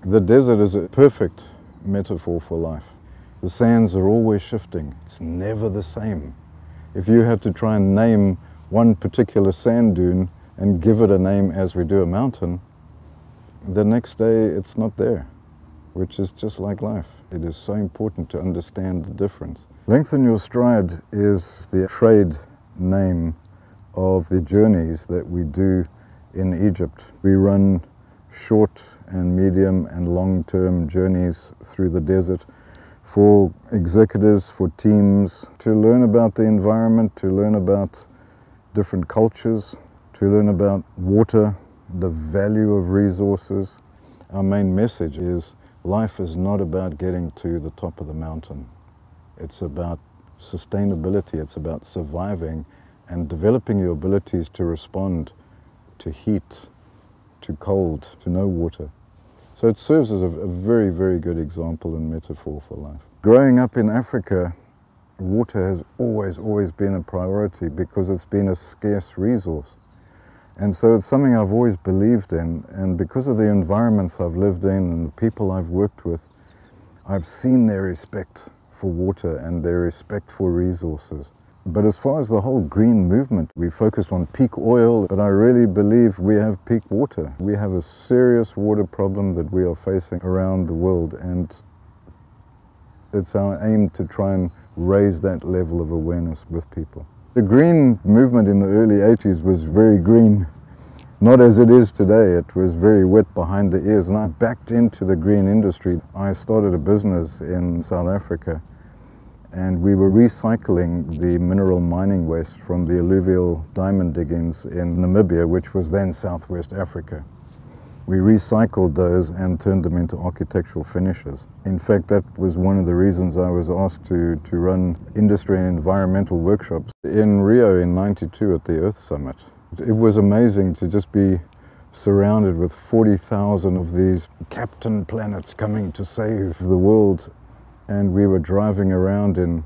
The desert is a perfect metaphor for life. The sands are always shifting. It's never the same. If you had to try and name one particular sand dune and give it a name as we do a mountain, the next day it's not there, which is just like life. It is so important to understand the difference. Lengthen Your Stride is the trade name of the journeys that we do in Egypt. We run short and medium and long-term journeys through the desert for executives, for teams, to learn about the environment, to learn about different cultures, to learn about water, the value of resources. Our main message is life is not about getting to the top of the mountain. It's about sustainability, it's about surviving and developing your abilities to respond to heat, to cold, to no water. So it serves as a very, very good example and metaphor for life. Growing up in Africa, water has always been a priority because it's been a scarce resource. And so it's something I've always believed in, and because of the environments I've lived in and the people I've worked with, I've seen their respect for water and their respect for resources. But as far as the whole green movement, we focused on peak oil, but I really believe we have peak water. We have a serious water problem that we are facing around the world, and it's our aim to try and raise that level of awareness with people. The green movement in the early 80s was very green, not as it is today. It was very wet behind the ears, and I backed into the green industry. I started a business in South Africa, and we were recycling the mineral mining waste from the alluvial diamond diggings in Namibia, which was then Southwest Africa. We recycled those and turned them into architectural finishes. In fact, that was one of the reasons I was asked to run industry and environmental workshops in Rio in '92 at the Earth Summit. It was amazing to just be surrounded with 40,000 of these Captain Planets coming to save the world. And we were driving around in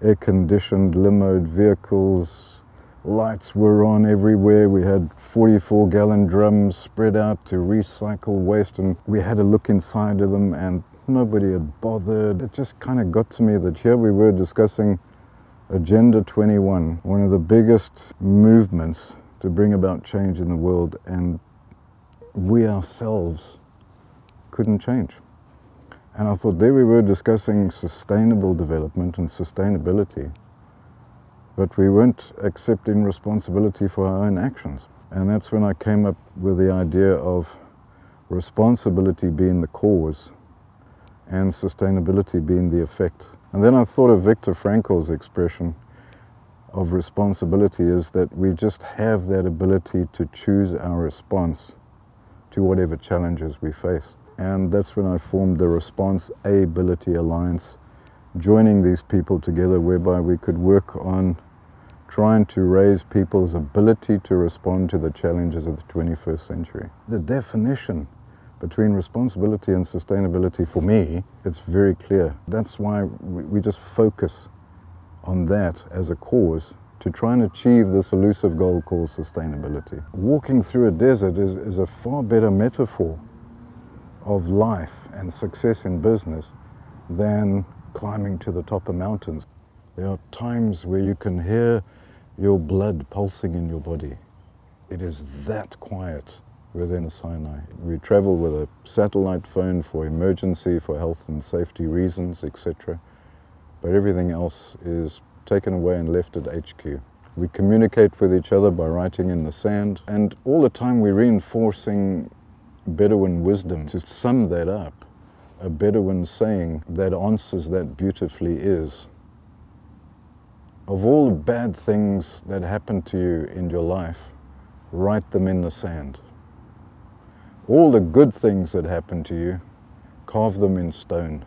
air-conditioned limoed vehicles. Lights were on everywhere. We had 44-gallon drums spread out to recycle waste, and we had a look inside of them, and nobody had bothered. It just kind of got to me that here we were discussing Agenda 21, one of the biggest movements to bring about change in the world, and we ourselves couldn't change. And I thought, there we were discussing sustainable development and sustainability, but we weren't accepting responsibility for our own actions. And that's when I came up with the idea of responsibility being the cause and sustainability being the effect. And then I thought of Viktor Frankl's expression of responsibility is that we just have that ability to choose our response to whatever challenges we face. And that's when I formed the Response-Ability Alliance, joining these people together whereby we could work on trying to raise people's ability to respond to the challenges of the 21st century. The definition between responsibility and sustainability, for me, it's very clear. That's why we just focus on that as a cause to try and achieve this elusive goal called sustainability. Walking through a desert is a far better metaphor of life and success in business than climbing to the top of mountains. There are times where you can hear your blood pulsing in your body. It is that quiet within a Sinai. We travel with a satellite phone for emergency, for health and safety reasons, etc. But everything else is taken away and left at HQ. We communicate with each other by writing in the sand, and all the time we're reinforcing Bedouin wisdom. To sum that up, a Bedouin saying that answers that beautifully is, of all the bad things that happen to you in your life, write them in the sand. All the good things that happen to you, carve them in stone.